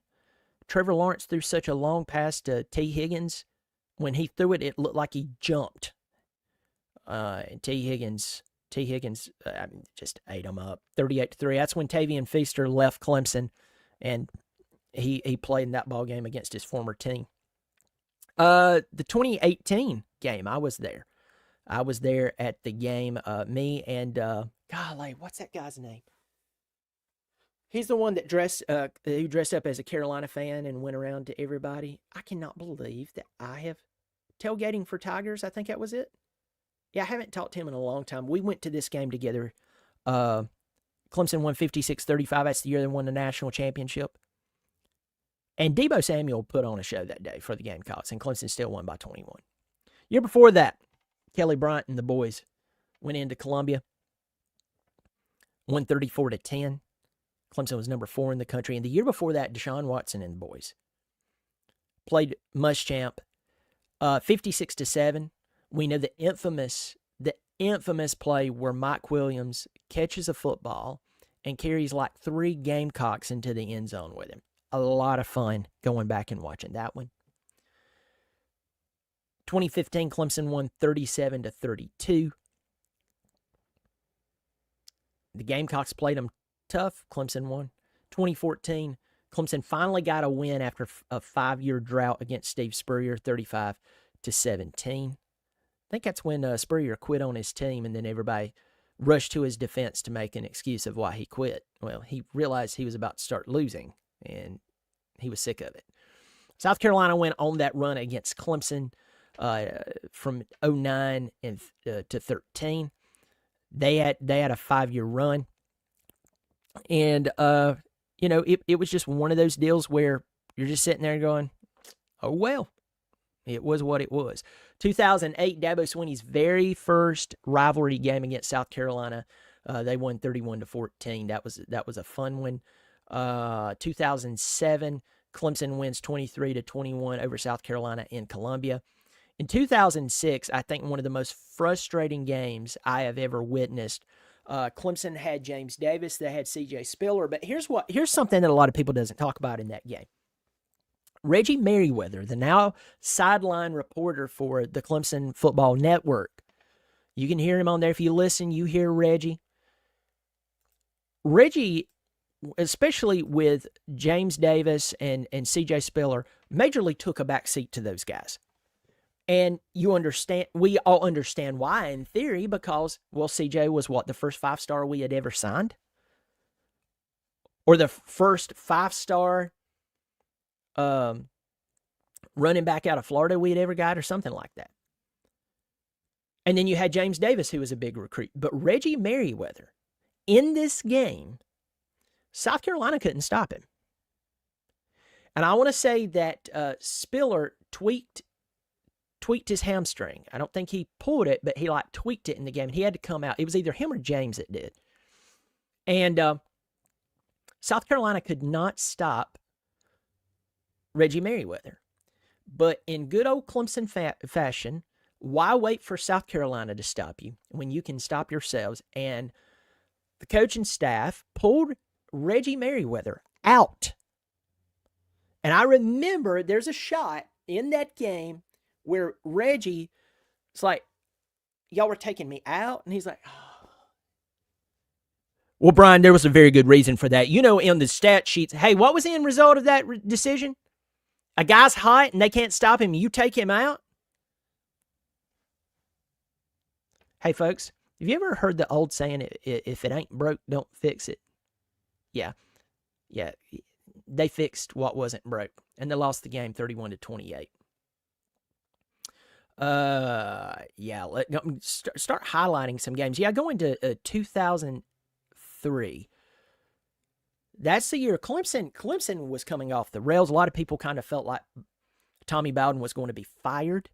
A: Trevor Lawrence threw such a long pass to T. Higgins. When he threw it, it looked like he jumped. And T. Higgins just ate him up. 38-3. That's when Tavian Feaster left Clemson, and he played in that ball game against his former team. The 2018 game, I was there. I was there at the game. Me and golly, what's that guy's name? He's the one that who dressed up as a Carolina fan and went around to everybody. I cannot believe that I have tailgating for Tigers. I think that was it. Yeah, I haven't talked to him in a long time. We went to this game together. Clemson won 56-35. That's the year they won the national championship. And Deebo Samuel put on a show that day for the Gamecocks, and Clemson still won by 21. Year before that, Kelly Bryant and the boys went into Columbia, won 34-10. Clemson was number 4 in the country. And the year before that, Deshaun Watson and the boys played Muschamp 56-7. We know the infamous play where Mike Williams catches a football and carries like 3 Gamecocks into the end zone with him. A lot of fun going back and watching that one. 2015, Clemson won 37-32. The Gamecocks played them tough. Clemson won. 2014, Clemson finally got a win after a 5-year drought against Steve Spurrier, 35-17. I think that's when Spurrier quit on his team, and then everybody rushed to his defense to make an excuse of why he quit. Well, he realized he was about to start losing, and he was sick of it. South Carolina went on that run against Clemson from 2009 to 2013. They had a 5-year run. And, it was just one of those deals where you're just sitting there going, oh, well, it was what it was. 2008, Dabo Swinney's very first rivalry game against South Carolina. They won 31-14. That was a fun one. 2007, Clemson wins 23-21 over South Carolina in Columbia. In 2006, I think one of the most frustrating games I have ever witnessed. Clemson had James Davis. They had C.J. Spiller. But here's something that a lot of people doesn't talk about in that game. Reggie Merriweather, the now sideline reporter for the Clemson Football Network. You can hear him on there. If you listen, you hear Reggie. Reggie, especially with James Davis and C.J. Spiller, majorly took a back seat to those guys. And we all understand why in theory, because, well, CJ was the first 5-star we had ever signed? Or the first 5-star running back out of Florida we had ever got, or something like that. And then you had James Davis, who was a big recruit. But Reggie Merriweather, in this game, South Carolina couldn't stop him. And I want to say that Spiller tweaked his hamstring. I don't think he pulled it, but he tweaked it in the game. And he had to come out. It was either him or James that did. And South Carolina could not stop Reggie Merriweather. But in good old Clemson fashion, why wait for South Carolina to stop you when you can stop yourselves? And the coaching staff pulled Reggie Merriweather out. And I remember there's a shot in that game where Reggie, it's like, y'all were taking me out? And he's like, oh. Well, Brian, there was a very good reason for that. In the stat sheets, hey, what was the end result of that decision? A guy's hot and they can't stop him. You take him out? Hey, folks, have you ever heard the old saying, if it ain't broke, don't fix it? Yeah. They fixed what wasn't broke, and they lost the game 31-28. Start highlighting some games. Yeah, going to 2003. That's the year Clemson was coming off the rails. A lot of people kind of felt like Tommy Bowden was going to be fired.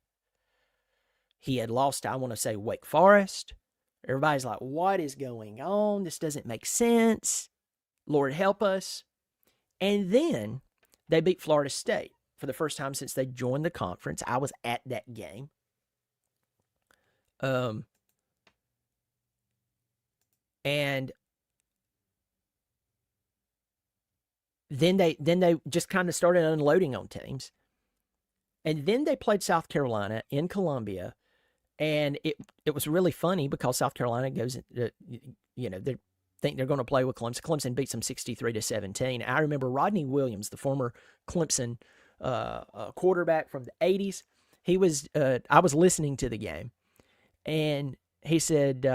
A: He had lost, I want to say, Wake Forest. Everybody's like, what is going on? This doesn't make sense. Lord help us. And then they beat Florida State for the first time since they joined the conference. I was at that game. And then they just kind of started unloading on teams. And then they played South Carolina in Columbia. And it was really funny because South Carolina goes, they think they're going to play with Clemson. Clemson beats them 63-17. I remember Rodney Williams, the former Clemson quarterback from the 80s. I was listening to the game, and he said,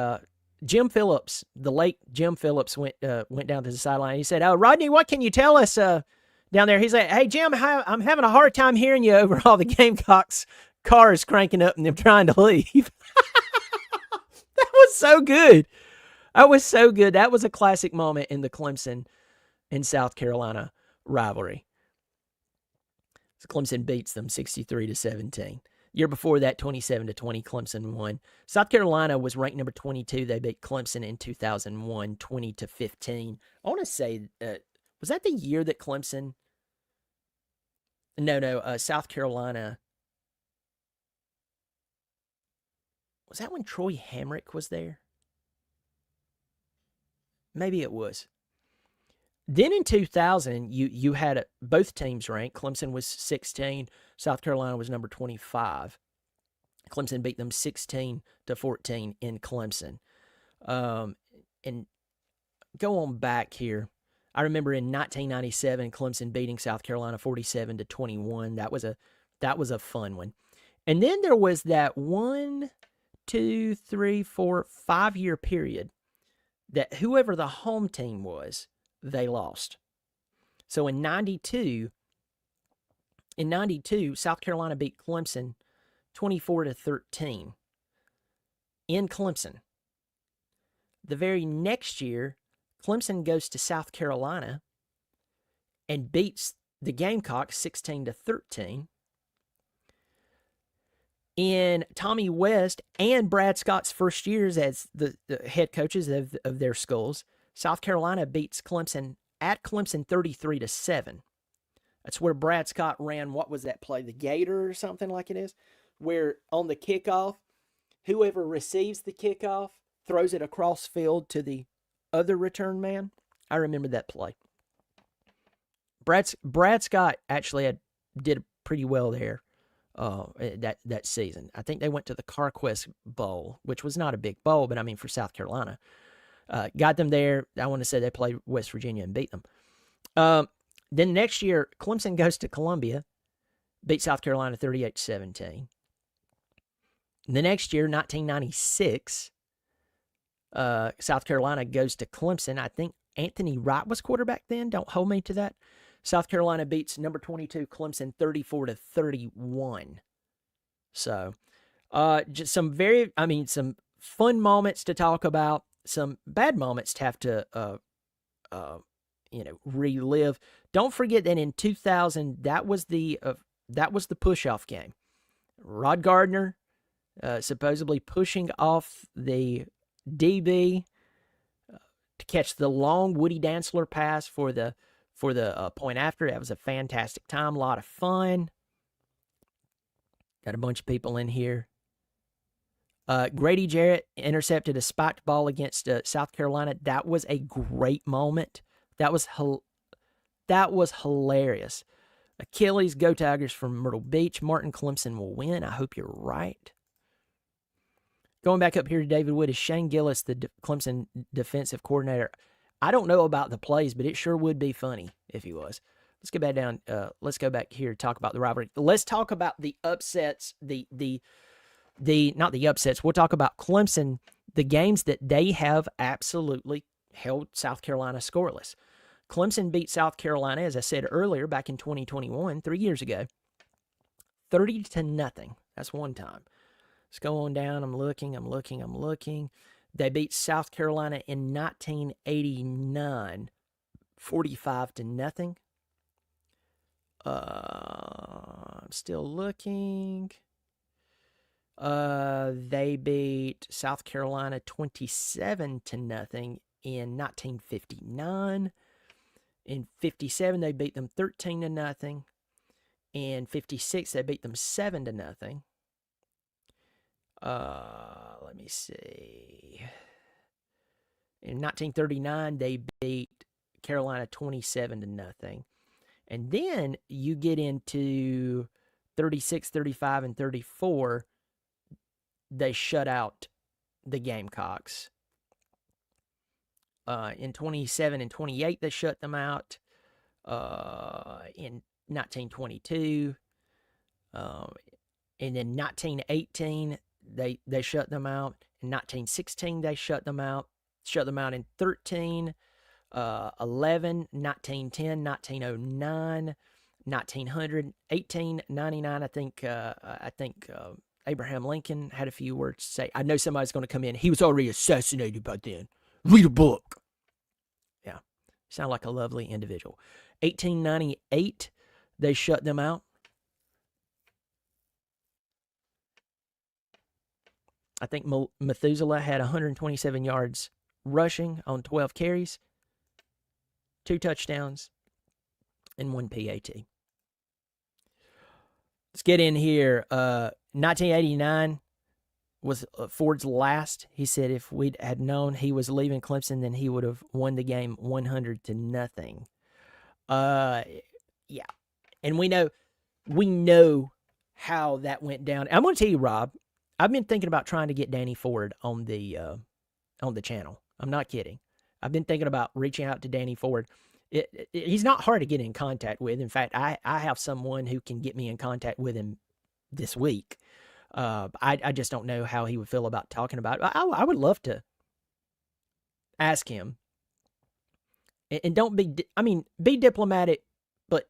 A: Jim Phillips, the late Jim Phillips, went down to the sideline. He said, Rodney, what can you tell us down there? He's like, hey, Jim, I'm having a hard time hearing you over all the Gamecocks cars cranking up and them trying to leave. That was so good. That was so good. That was a classic moment in the Clemson and South Carolina rivalry. So Clemson beats them 63-17. Year before that, 27-20, Clemson won. South Carolina was ranked number 22. They beat Clemson in 2001, 20-15. I want to say, was that the year that Clemson? No, South Carolina. Was that when Troy Hamrick was there? Maybe it was. Then in 2000, you had both teams ranked. Clemson was 16. South Carolina was number 25. Clemson beat them 16-14 in Clemson. And go on back here. I remember in 1997, Clemson beating South Carolina 47-21. That was a fun one. And then there was that 5-year period that whoever the home team was, they lost. So in 92, South Carolina beat Clemson 24-13 in Clemson. The very next year, Clemson goes to South Carolina and beats the Gamecocks 16-13. In Tommy West and Brad Scott's first years as the head coaches of their schools, South Carolina beats Clemson at Clemson 33-7. That's where Brad Scott ran, what was that play, the Gator or something like it is, where on the kickoff, whoever receives the kickoff throws it across field to the other return man. I remember that play. Brad Scott actually did pretty well there. That season. I think they went to the CarQuest Bowl, which was not a big bowl, but I mean for South Carolina. Got them there. I want to say they played West Virginia and beat them. Then next year, Clemson goes to Columbia, beat South Carolina 38-17. The next year, 1996, South Carolina goes to Clemson. I think Anthony Wright was quarterback then. Don't hold me to that. South Carolina beats number 22 Clemson 34-31. So, just some fun moments to talk about. Some bad moments to have to, relive. Don't forget that in 2000, that was the push-off game. Rod Gardner supposedly pushing off the DB to catch the long Woody Dantzler pass for the point after. That was a fantastic time, a lot of fun. Got a bunch of people in here. Grady Jarrett intercepted a spiked ball against South Carolina. That was a great moment. That was hilarious. Achilles, go Tigers from Myrtle Beach. Martin Clemson will win. I hope you're right. Going back up here to David Wood, is Shane Gillis the Clemson defensive coordinator? I don't know about the plays, but it sure would be funny if he was. Let's go back down. Let's go back here to talk about the rivalry. Let's talk about the upsets. Not the upsets. We'll talk about Clemson, the games that they have absolutely held South Carolina scoreless. Clemson beat South Carolina, as I said earlier, back in 2021, 3 years ago, 30-0. That's one time. Let's go on down. I'm looking. They beat South Carolina in 1989, 45-0. I'm still looking. They beat South Carolina 27-0 in 1959. In 57, they beat them 13-0. In 56, they beat them 7-0. Let me see. In 1939, they beat Carolina 27-0. And then you get into 36, 35, and 34. They shut out the Gamecocks. In 27 and 28, they shut them out. In 1922. And then 1918, they shut them out. In 1916, they shut them out. Shut them out in 13, 11, 1910, 1909, 1900, 1899. I think Abraham Lincoln had a few words to say. I know somebody's going to come in. He was already assassinated by then. Read a book. Yeah, sound like a lovely individual. 1898, they shut them out. I think Methuselah had 127 yards rushing on 12 carries, 2 touchdowns, and 1 PAT. Let's get in here. 1989 was Ford's last. He said if we had known he was leaving Clemson, then he would have won the game 100-0. Yeah. And we know how that went down. I'm going to tell you, Rob, I've been thinking about trying to get Danny Ford on the channel. I'm not kidding. I've been thinking about reaching out to Danny Ford. He's not hard to get in contact with. In fact, I have someone who can get me in contact with him this week. I just don't know how he would feel about talking about it. I would love to ask him. And don't be, be diplomatic, but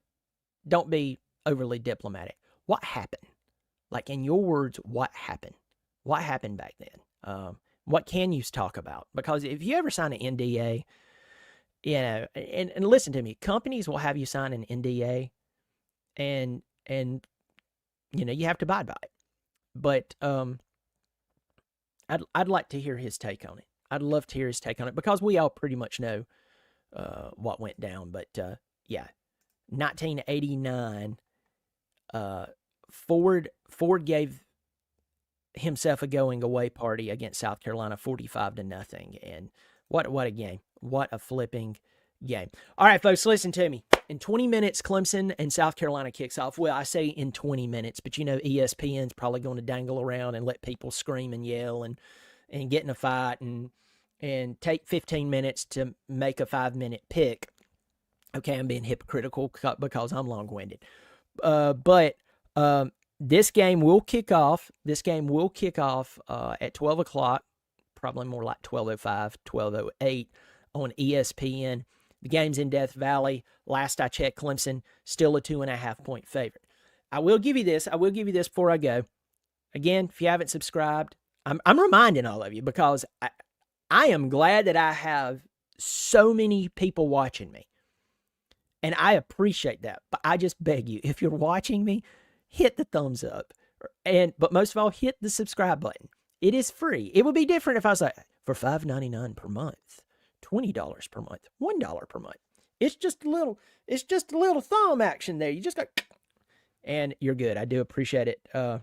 A: don't be overly diplomatic. What happened? Like, in your words, what happened? What happened back then? What can you talk about? Because if you ever sign an NDA, and listen to me, companies will have you sign an NDA, and you have to abide by it. But I'd like to hear his take on it. I'd love to hear his take on it because we all pretty much know what went down. But 1989, Ford gave himself a going away party against South Carolina, 45-0, and what a game! What a flipping game! All right, folks, listen to me. In 20 minutes, Clemson and South Carolina kicks off. Well, I say in 20 minutes, but ESPN's probably going to dangle around and let people scream and yell and get in a fight and take 15 minutes to make a 5-minute pick. Okay, I'm being hypocritical because I'm long-winded. But this game will kick off. At 12 o'clock, probably more like 12:05, 12:08 on ESPN. The game's in Death Valley. Last I checked, Clemson still a 2.5-point favorite. I will give you this before I go. Again, if you haven't subscribed, I'm reminding all of you because I am glad that I have so many people watching me. And I appreciate that. But I just beg you, if you're watching me, hit the thumbs up. But most of all, hit the subscribe button. It is free. It would be different if I was like, for $5.99 per month, $20 per month, $1 per month. It's just a little thumb action there. You just go, and you're good. I do appreciate it. I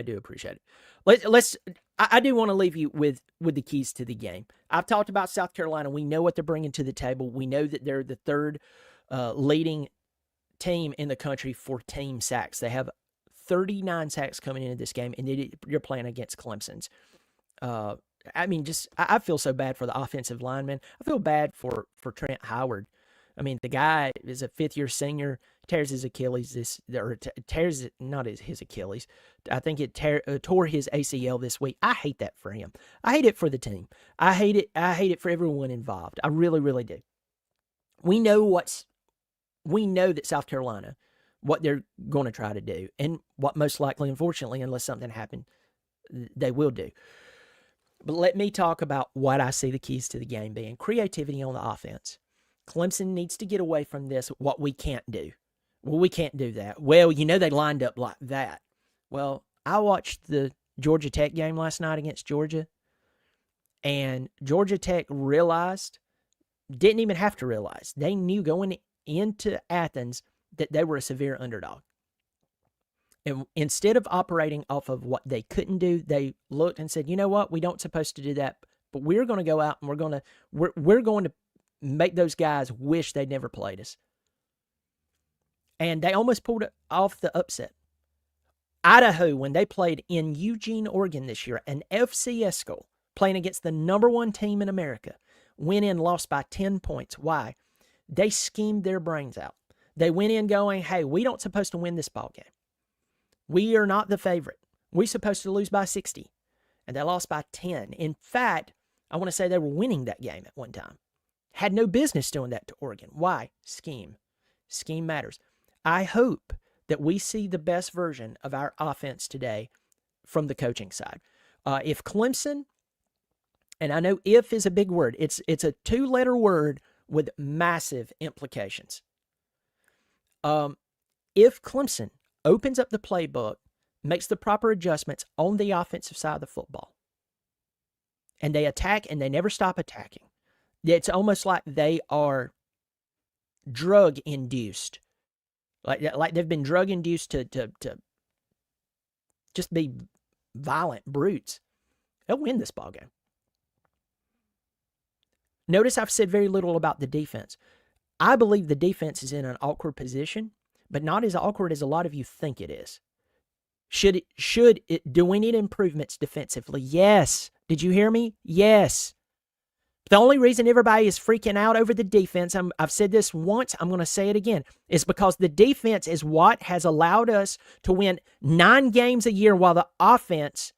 A: do appreciate it. I do want to leave you with the keys to the game. I've talked about South Carolina. We know what they're bringing to the table. We know that they're the third leading team in the country for team sacks. They have 39 sacks coming into this game, and you're playing against Clemson's. I feel so bad for the offensive lineman. I feel bad for Trent Howard. The guy is a fifth-year senior, tears his Achilles not his Achilles. I think it tore his ACL this week. I hate that for him. I hate it for the team. I hate it for everyone involved. I really, really do. We know that South Carolina, what they're going to try to do, and what most likely, unfortunately, unless something happened, they will do. But let me talk about what I see the keys to the game being. Creativity on the offense. Clemson needs to get away from this, what we can't do. Well, we can't do that. Well, they lined up like that. Well, I watched the Georgia Tech game last night against Georgia, and Georgia Tech didn't even have to realize, they knew going into Athens that they were a severe underdog. And instead of operating off of what they couldn't do, they looked and said, you know what, we don't supposed to do that, but we're going to go out and we're going to make those guys wish they'd never played us. And they almost pulled off the upset. Idaho, when they played in Eugene, Oregon this year, an FCS school, playing against the number one team in America, went in, lost by 10 points. Why? They schemed their brains out. They went in going, hey, we don't supposed to win this ball game. We are not the favorite. We're supposed to lose by 60. And they lost by 10. In fact, I want to say they were winning that game at one time. Had no business doing that to Oregon. Why? Scheme. Scheme matters. I hope that we see the best version of our offense today from the coaching side. If Clemson, and I know if is a big word, it's a two-letter word with massive implications. If Clemson opens up the playbook, makes the proper adjustments on the offensive side of the football, and they attack and they never stop attacking, it's almost like they are drug-induced. Like they've been drug-induced to just be violent brutes. They'll win this ballgame. Notice I've said very little about the defense. I believe the defense is in an awkward position, but not as awkward as a lot of you think it is. Do we need improvements defensively? Yes. Did you hear me? Yes. The only reason everybody is freaking out over the defense, I've said this once, I'm going to say it again, is because the defense is what has allowed us to win 9 games a year while the offense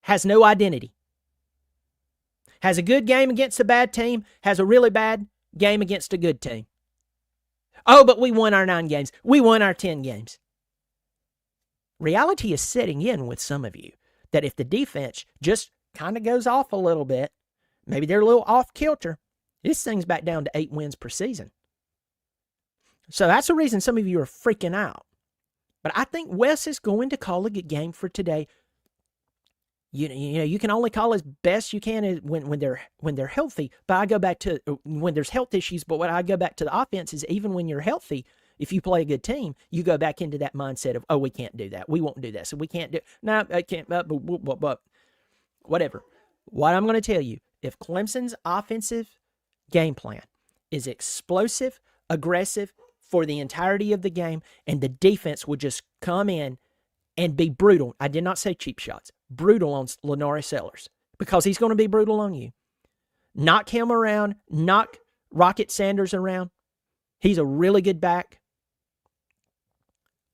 A: has no identity. Has a good game against a bad team, has a really bad game against a good team. Oh, but we won our 9 games. We won our 10 games. Reality is setting in with some of you that if the defense just kind of goes off a little bit, maybe they're a little off kilter, this thing's back down to 8 wins per season. So that's the reason some of you are freaking out. But I think Wes is going to call a good game for today. You know, you can only call as best you can when they're healthy. But I go back to when there's health issues. But what I go back to the offense is even when you're healthy, if you play a good team, you go back into that mindset of, oh, we can't do that. We won't do that. So we can't do. No, I can't. But whatever. What I'm going to tell you, if Clemson's offensive game plan is explosive, aggressive for the entirety of the game, and the defense would just come in and be brutal. I did not say cheap shots. Brutal on Lenore Sellers, because he's going to be brutal on you. Knock him around. Knock Rocket Sanders around. He's a really good back.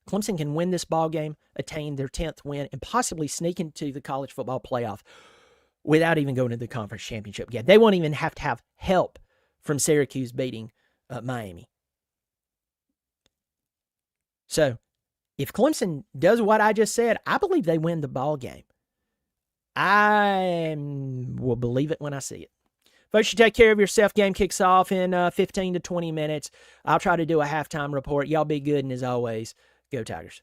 A: Clemson can win this ball game, attain their 10th win, and possibly sneak into the college football playoff without even going to the conference championship game. They won't even have to have help from Syracuse beating Miami. So, if Clemson does what I just said, I believe they win the ball game. I will believe it when I see it. Folks, you take care of yourself. Game kicks off in 15 to 20 minutes. I'll try to do a halftime report. Y'all be good, and as always, go Tigers.